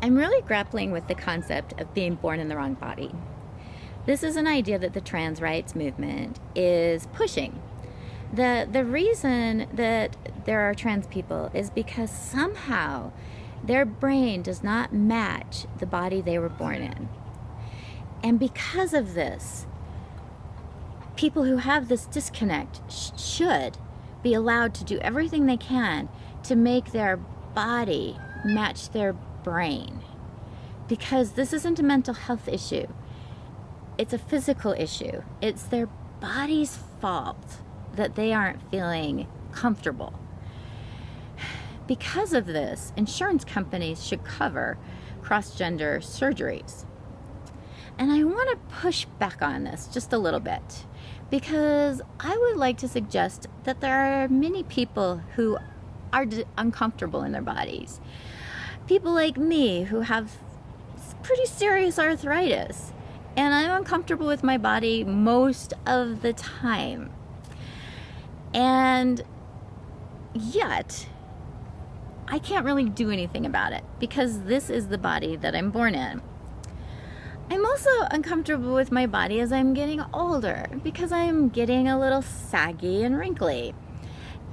I'm really grappling with the concept of being born in the wrong body. This is an idea that the trans rights movement is pushing. The reason that there are trans people is because somehow their brain does not match the body they were born in. And because of this, people who have this disconnect should be allowed to do everything they can to make their body match their brain. Because this isn't a mental health issue. It's a physical issue. It's their body's fault that they aren't feeling comfortable. Because of this, insurance companies should cover cross-gender surgeries. And I want to push back on this just a little bit, because I would like to suggest that there are many people who are uncomfortable in their bodies. People like me who have pretty serious arthritis, and I'm uncomfortable with my body most of the time. And yet, I can't really do anything about it because this is the body that I'm born in. I'm also uncomfortable with my body as I'm getting older because I'm getting a little saggy and wrinkly.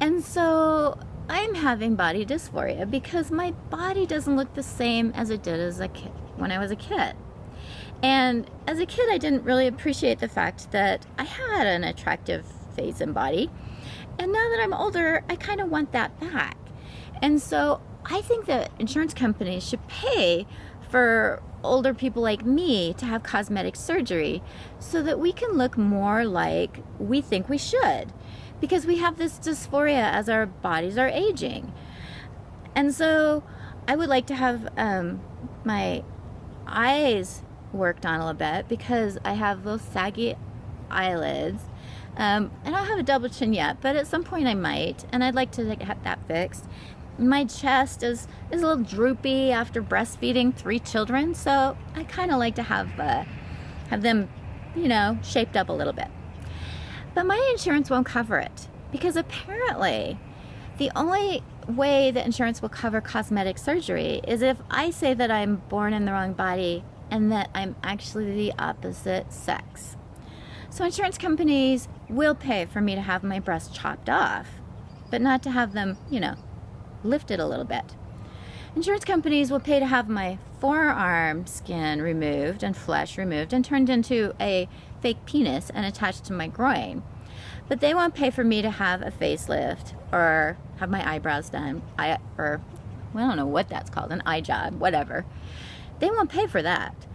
And so I'm having body dysphoria because my body doesn't look the same as it did as a kid when I was a kid. And as a kid, I didn't really appreciate the fact that I had an attractive face and body. And now that I'm older, I kind of want that back. And so I think that insurance companies should pay for older people like me to have cosmetic surgery so that we can look more like we think we should, because we have this dysphoria as our bodies are aging. And so I would like to have my eyes worked on a little bit because I have those saggy eyelids. I don't have a double chin yet, but at some point I might, and I'd like to have that fixed. My chest is a little droopy after breastfeeding 3 children, so I kind of like to have them, shaped up a little bit. But my insurance won't cover it because apparently the only way that insurance will cover cosmetic surgery is if I say that I'm born in the wrong body and that I'm actually the opposite sex. So insurance companies will pay for me to have my breasts chopped off, but not to have them, lifted a little bit. Insurance companies will pay to have my forearm skin removed and flesh removed and turned into a fake penis and attached to my groin. But they won't pay for me to have a facelift or have my eyebrows done, I don't know what that's called, an eye job, whatever. They won't pay for that.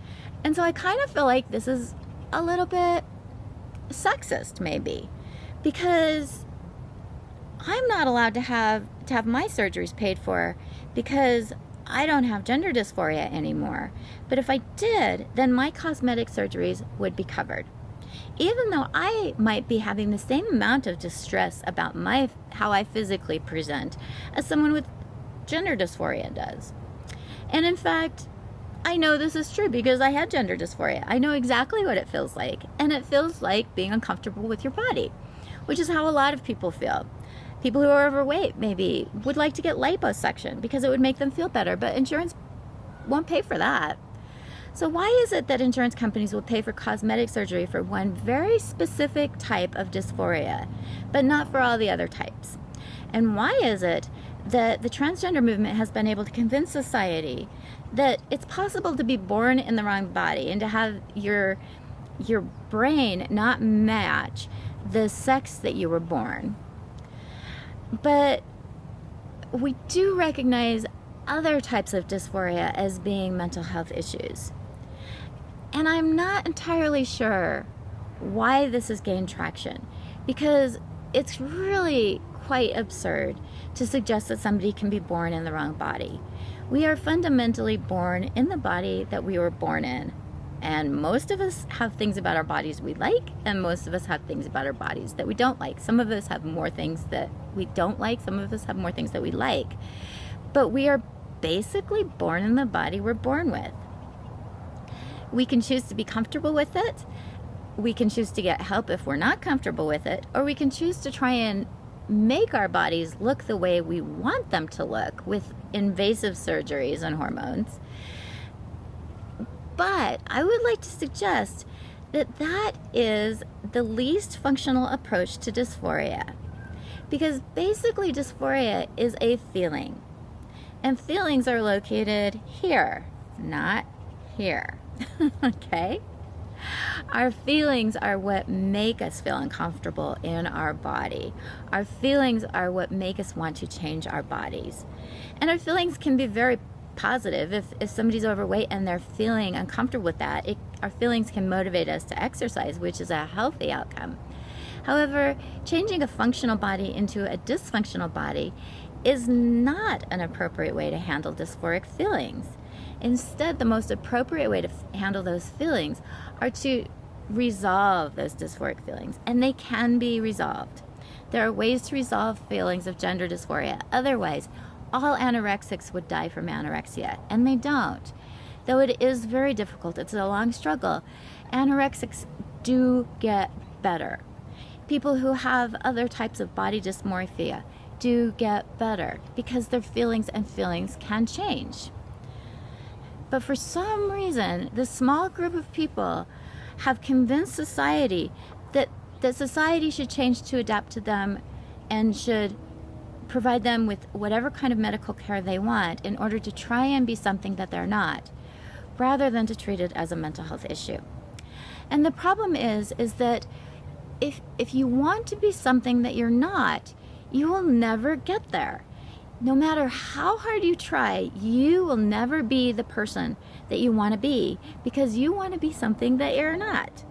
And so I kind of feel like this is a little bit sexist, maybe, because I'm not allowed to have my surgeries paid for because I don't have gender dysphoria anymore. But if I did, then my cosmetic surgeries would be covered. Even though I might be having the same amount of distress about how I physically present as someone with gender dysphoria does. And in fact, I know this is true because I had gender dysphoria. I know exactly what it feels like. And it feels like being uncomfortable with your body, which is how a lot of people feel. People who are overweight maybe would like to get liposuction because it would make them feel better, but insurance won't pay for that. So why is it that insurance companies will pay for cosmetic surgery for one very specific type of dysphoria, but not for all the other types? And why is it that the transgender movement has been able to convince society that it's possible to be born in the wrong body and to have your brain not match the sex that you were born? But we do recognize other types of dysphoria as being mental health issues. And I'm not entirely sure why this has gained traction, because it's really quite absurd to suggest that somebody can be born in the wrong body. We are fundamentally born in the body that we were born in. And most of us have things about our bodies we like, and most of us have things about our bodies that we don't like. Some of us have more things that we don't like, some of us have more things that we like. But we are basically born in the body we're born with. We can choose to be comfortable with it, we can choose to get help if we're not comfortable with it, or we can choose to try and make our bodies look the way we want them to look with invasive surgeries and hormones. But I would like to suggest that that is the least functional approach to dysphoria. Because basically dysphoria is a feeling. And feelings are located here, not here. Okay? Our feelings are what make us feel uncomfortable in our body. Our feelings are what make us want to change our bodies. And our feelings can be very positive. If somebody's overweight and they're feeling uncomfortable with that, our feelings can motivate us to exercise, which is a healthy outcome. However, changing a functional body into a dysfunctional body is not an appropriate way to handle dysphoric feelings. Instead, the most appropriate way to handle those feelings are to resolve those dysphoric feelings, and they can be resolved. There are ways to resolve feelings of gender dysphoria. Otherwise, all anorexics would die from anorexia, and they don't. Though it is very difficult, it's a long struggle, anorexics do get better. People who have other types of body dysmorphia do get better because their feelings can change. But for some reason, this small group of people have convinced society that society should change to adapt to them and should provide them with whatever kind of medical care they want in order to try and be something that they're not, rather than to treat it as a mental health issue. And the problem is that if you want to be something that you're not, you will never get there. No matter how hard you try, you will never be the person that you want to be because you want to be something that you're not.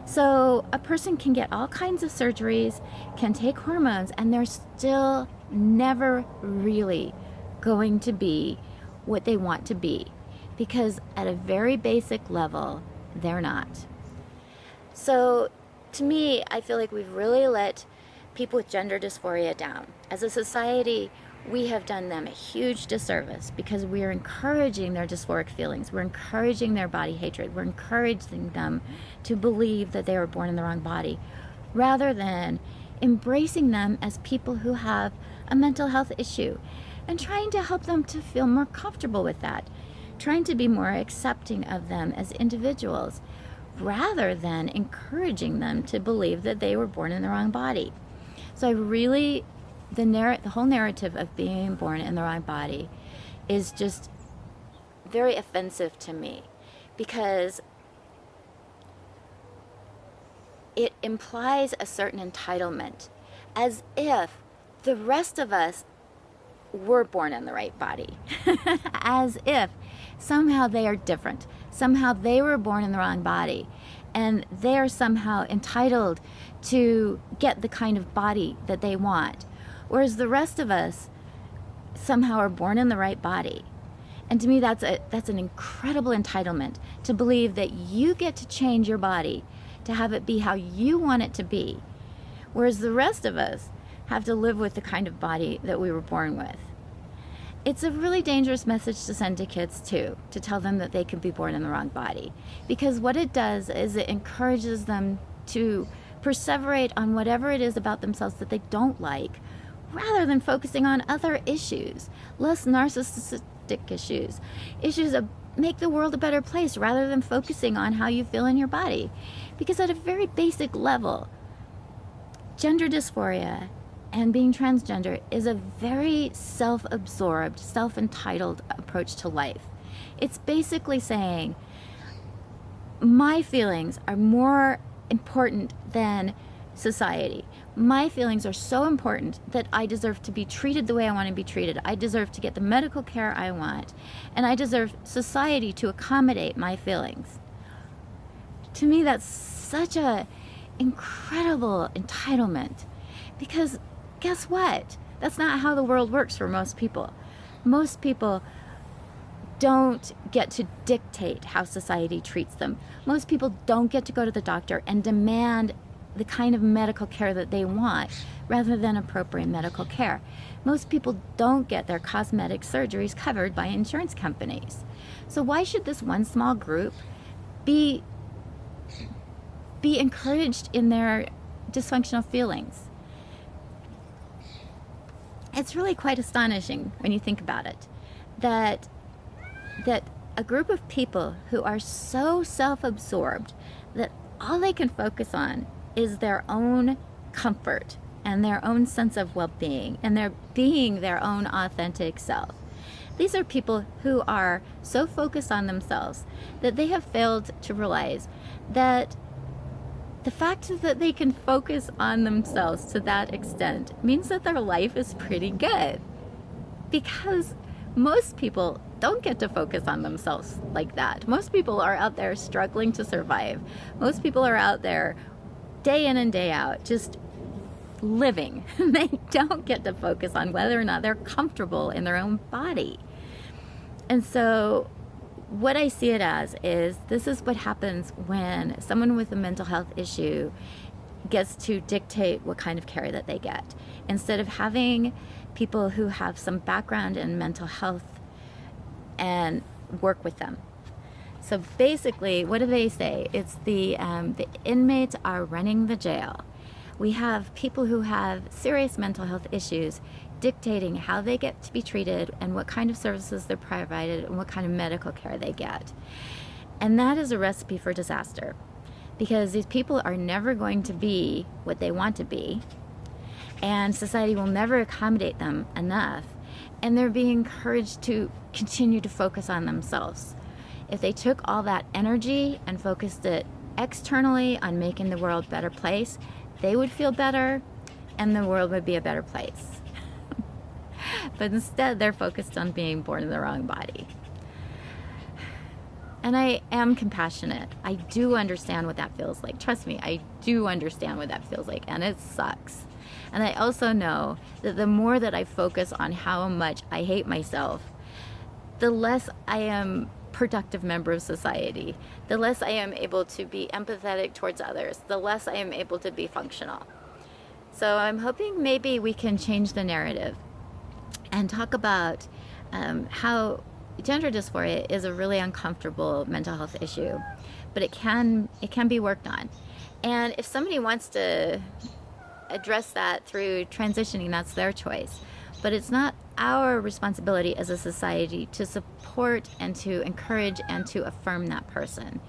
So a person can get all kinds of surgeries, can take hormones, and they're still never really going to be what they want to be because at a very basic level, they're not. So to me, I feel like we've really let people with gender dysphoria down. As a society, we have done them a huge disservice because we are encouraging their dysphoric feelings. We're encouraging their body hatred. We're encouraging them to believe that they were born in the wrong body, rather than embracing them as people who have a mental health issue and trying to help them to feel more comfortable with that, trying to be more accepting of them as individuals, rather than encouraging them to believe that they were born in the wrong body. So I really, the whole narrative of being born in the wrong body is just very offensive to me because it implies a certain entitlement, as if the rest of us were born in the right body, as if somehow they are different, somehow they were born in the wrong body, and they're somehow entitled to get the kind of body that they want, whereas the rest of us somehow are born in the right body. And to me, that's an incredible entitlement, to believe that you get to change your body to have it be how you want it to be, whereas the rest of us have to live with the kind of body that we were born with. It's a really dangerous message to send to kids too, to tell them that they could be born in the wrong body, because what it does is it encourages them to perseverate on whatever it is about themselves that they don't like, rather than focusing on other issues, less narcissistic issues that make the world a better place, rather than focusing on how you feel in your body. Because at a very basic level, gender dysphoria and being transgender is a very self-absorbed, self-entitled approach to life. It's basically saying, my feelings are more important than society. My feelings are so important that I deserve to be treated the way I want to be treated. I deserve to get the medical care I want, and I deserve society to accommodate my feelings. To me, that's such a incredible entitlement, because guess what? That's not how the world works for most people. Most people don't get to dictate how society treats them. Most people don't get to go to the doctor and demand the kind of medical care that they want rather than appropriate medical care. Most people don't get their cosmetic surgeries covered by insurance companies. So why should this one small group be encouraged in their dysfunctional feelings? It's really quite astonishing when you think about it, that a group of people who are so self-absorbed that all they can focus on is their own comfort and their own sense of well-being, and their being their own authentic self. These are people who are so focused on themselves that they have failed to realize that the fact that they can focus on themselves to that extent means that their life is pretty good. Because most people don't get to focus on themselves like that. Most people are out there struggling to survive. Most people are out there day in and day out just living. They don't get to focus on whether or not they're comfortable in their own body. And so what I see it as is, this is what happens when someone with a mental health issue gets to dictate what kind of care that they get. Instead of having people who have some background in mental health and work with them. So basically, what do they say? It's the inmates are running the jail. We have people who have serious mental health issues dictating how they get to be treated and what kind of services they're provided and what kind of medical care they get. And that is a recipe for disaster, because these people are never going to be what they want to be, and society will never accommodate them enough, and they're being encouraged to continue to focus on themselves. If they took all that energy and focused it externally on making the world a better place, they would feel better and the world would be a better place. But instead, they're focused on being born in the wrong body. And I am compassionate. I do understand what that feels like. Trust me, I do understand what that feels like, and it sucks. And I also know that the more that I focus on how much I hate myself, the less I am productive member of society, the less I am able to be empathetic towards others, the less I am able to be functional. So I'm hoping maybe we can change the narrative and talk about how gender dysphoria is a really uncomfortable mental health issue, but it can be worked on. And if somebody wants to address that through transitioning, that's their choice. But it's not our responsibility as a society to support and to encourage and to affirm that person.